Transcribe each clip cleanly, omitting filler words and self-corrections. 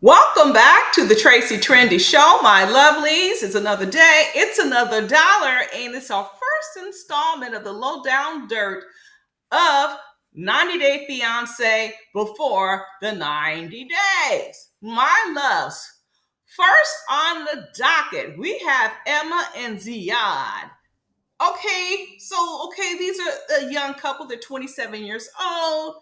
Welcome back to the Tracy Trendy Show, my lovelies. It's another day, it's another dollar, and it's our first installment of the Lowdown Dirt of 90 Day Fiance before the 90 days. My loves, first on the docket, we have Emma and Ziad. Okay, these are a young couple. They're 27 years old.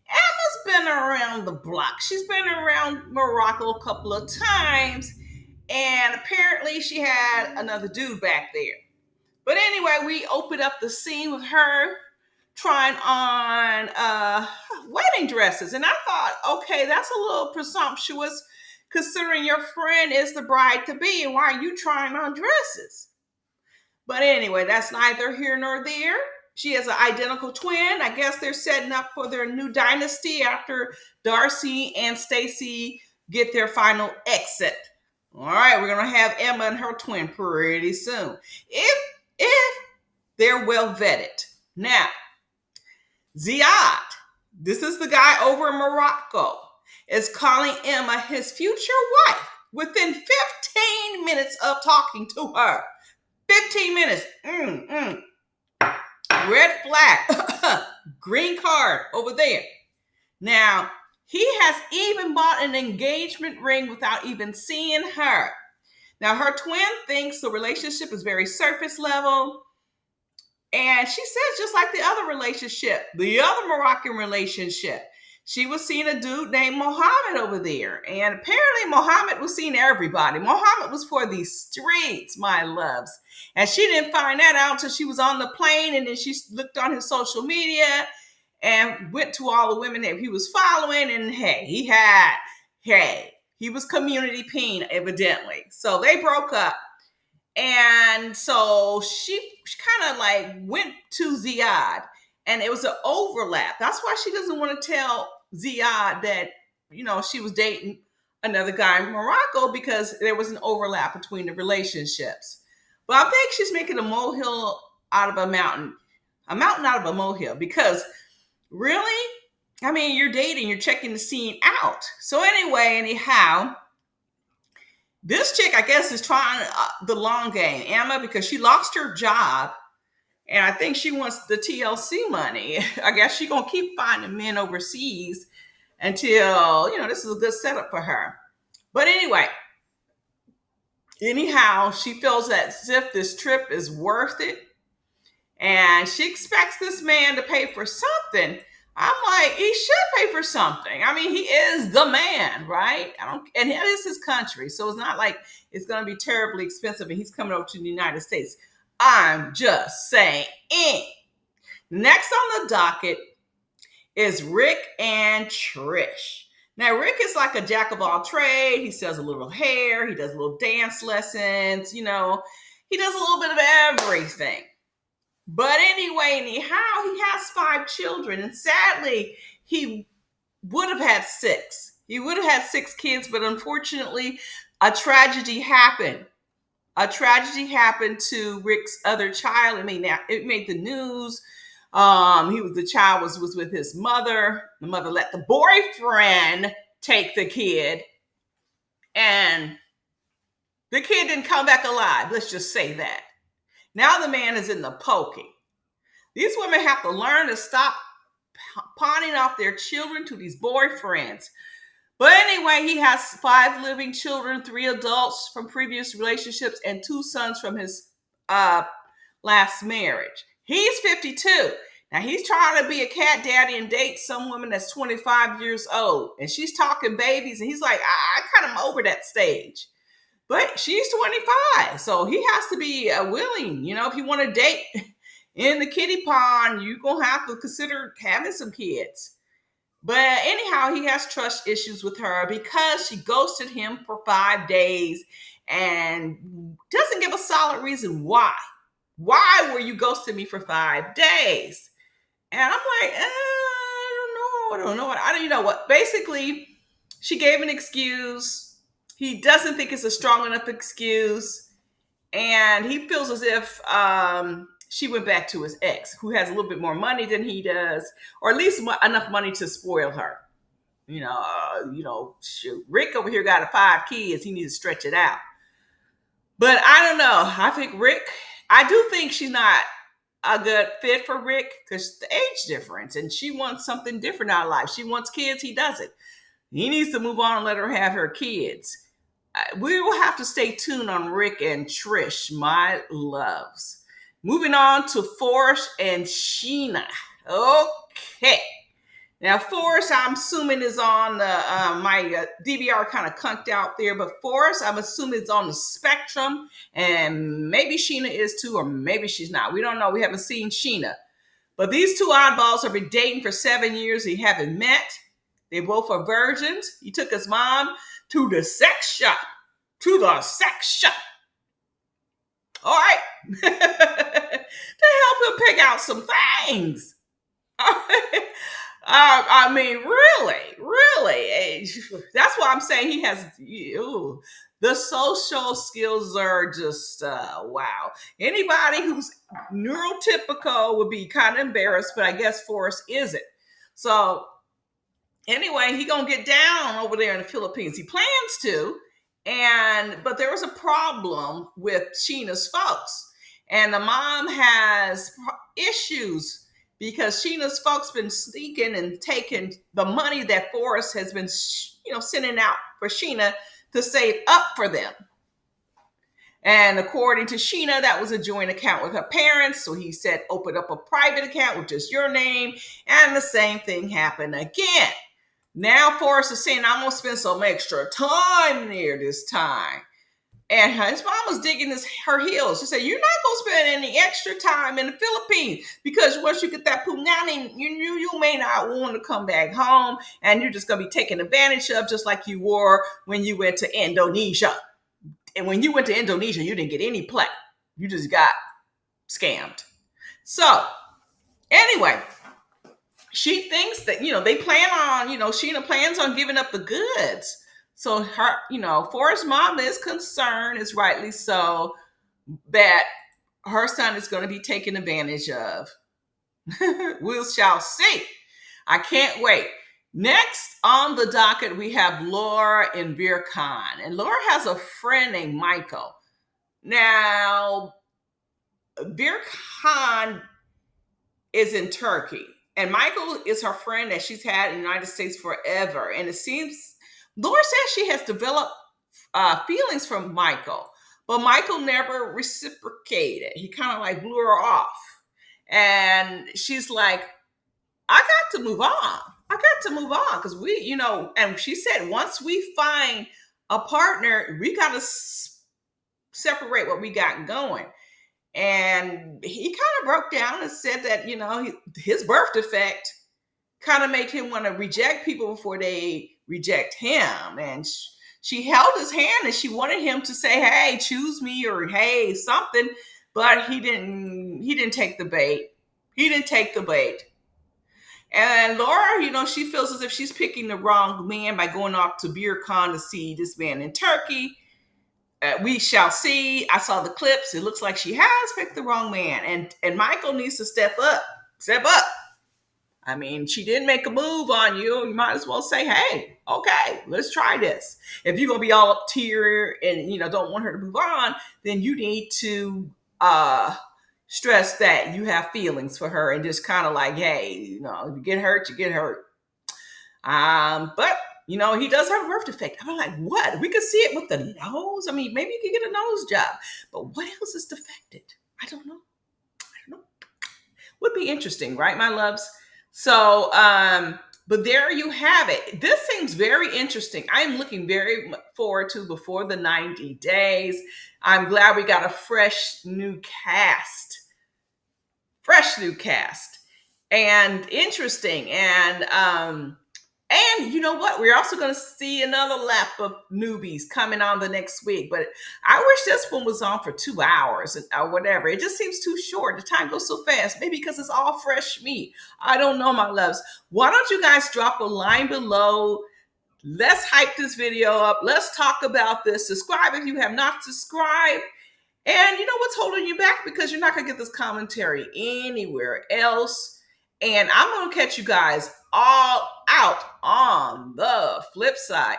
Emma's been around the block. She's been around Morocco a couple of times, and apparently she had another dude back there. But anyway, we opened up the scene with her trying on wedding dresses, and I thought, okay, that's a little presumptuous considering your friend is the bride to be, and why are you trying on dresses? But anyway, that's neither here nor there. She has an identical twin. I guess they're setting up for their new dynasty after Darcy and Stacy get their final exit. All right, we're gonna have Emma and her twin pretty soon, if they're well vetted. Now, Ziad, this is the guy over in Morocco, is calling Emma his future wife within 15 minutes of talking to her. 15 minutes. Red flag. Green card over there. Now, he has even bought an engagement ring without even seeing her. Now, her twin thinks the relationship is very surface level. And she says, just like the other relationship, the other Moroccan relationship, she was seeing a dude named Mohammed over there. And apparently Mohammed was seeing everybody. Mohammed was for these streets, my loves. And she didn't find that out until she was on the plane. And then she looked on his social media and went to all the women that he was following. And he was community peen, evidently. So they broke up. And so she kind of like went to Ziad. And it was an overlap. That's why she doesn't want to tell Ziad that, she was dating another guy in Morocco, because there was an overlap between the relationships. But I think she's making a molehill out of a mountain out of a molehill, because really, you're dating, you're checking the scene out. So anyhow, this chick, I guess, is trying the long game, Emma, because she lost her job. And I think she wants the TLC money. I guess she's going to keep finding men overseas until, this is a good setup for her. But anyhow, she feels as if this trip is worth it. And she expects this man to pay for something. I'm like, he should pay for something. He is the man, right? And it is his country. So it's not like it's going to be terribly expensive and he's coming over to the United States. I'm just saying. Next on the docket is Rick and Trish. Now, Rick is like a jack of all trades. He sells a little hair. He does little dance lessons. He does a little bit of everything. But anyhow, he has 5 children. And sadly, he would have had 6. He would have had 6 kids, but unfortunately, a tragedy happened. To Rick's other child. It made the news. The child was with his mother. The mother let the boyfriend take the kid, and the kid didn't come back alive. Let's just say that. Now the man is in the pokey. These women have to learn to stop pawning off their children to these boyfriends. But he has 5 living children, 3 adults from previous relationships, and 2 sons from his last marriage. He's 52. Now, he's trying to be a cat daddy and date some woman that's 25 years old. And she's talking babies, and he's like, I kind of am over that stage. But she's 25, so he has to be willing. If you want to date in the kiddie pond, you're going to have to consider having some kids. But anyhow, he has trust issues with her because she ghosted him for 5 days and doesn't give a solid reason why. Why were you ghosting me for 5 days? And I'm like, I don't know what. Basically, she gave an excuse. He doesn't think it's a strong enough excuse. And he feels as if she went back to his ex, who has a little bit more money than he does, or at least enough money to spoil her. Shoot, Rick over here got 5 kids. He needs to stretch it out. But I don't know. I do think she's not a good fit for Rick because the age difference, and she wants something different out of life. She wants kids. He doesn't. He needs to move on and let her have her kids. We will have to stay tuned on Rick and Trish, my loves. Moving on to Forrest and Sheena. Okay. Now, Forrest, I'm assuming is on my DVR kind of cunked out there, but Forrest, I'm assuming it's on the spectrum, and maybe Sheena is too, or maybe she's not. We don't know. We haven't seen Sheena. But these two oddballs have been dating for 7 years. They haven't met. They both are virgins. He took his mom to the sex shop. All right. To help him pick out some things. I mean, really. That's why I'm saying he has, the social skills are just, wow. Anybody who's neurotypical would be kind of embarrassed, but I guess Forrest isn't. So anyway, he gonna get down over there in the Philippines. He plans to, but there was a problem with Sheena's folks. And the mom has issues because Sheena's folks been sneaking and taking the money that Forrest has been, sending out for Sheena to save up for them. And according to Sheena, that was a joint account with her parents. So he said, open up a private account with just your name. And the same thing happened again. Now Forrest is saying, I'm going to spend some extra time there this time. And his mom was digging her heels. She said, you're not going to spend any extra time in the Philippines because once you get that punani, you may not want to come back home, and you're just going to be taken advantage of just like you were when you went to Indonesia. And when you went to Indonesia, you didn't get any play. You just got scammed. So anyway, she thinks that, they plan on, Sheena plans on giving up the goods. So Forrest's mom is concerned, is rightly so, that her son is going to be taken advantage of. We shall see. I can't wait. Next on the docket, we have Laura in Vearcon. And Laura has a friend named Michael. Now, Vearcon is in Turkey. And Michael is her friend that she's had in the United States forever. And it seems Laura says she has developed feelings from Michael, but Michael never reciprocated. He kind of like blew her off. And she's like, I got to move on. Because and she said, once we find a partner, we got to separate what we got going. And he kind of broke down and said that, his birth defect kind of made him want to reject people before they reject him. And she held his hand and she wanted him to say, hey, choose me, or hey, something. But he didn't take the bait. And Laura, she feels as if she's picking the wrong man by going off to Vearcon to see this man in Turkey. We shall see. I saw the clips. It looks like she has picked the wrong man. And Michael needs to step up. I mean, she didn't make a move on you. You might as well say, hey, okay, let's try this. If you're going to be all up to her and, don't want her to move on, then you need to stress that you have feelings for her and just kind of like, hey, if you get hurt, you get hurt. But, he does have a birth defect. I'm like, what? We could see it with the nose. I mean, maybe you could get a nose job. But what else is defected? I don't know. Would be interesting, right, my loves? So, but there you have it. This seems very interesting. I'm looking very forward to before the 90 days. I'm glad we got a fresh new cast. And interesting. And you know what? We're also going to see another lap of newbies coming on the next week. But I wish this one was on for 2 hours or whatever. It just seems too short. The time goes so fast. Maybe because it's all fresh meat. I don't know, my loves. Why don't you guys drop a line below? Let's hype this video up. Let's talk about this. Subscribe if you have not subscribed. And you know what's holding you back? Because you're not going to get this commentary anywhere else. And I'm going to catch you guys all out on the flip side.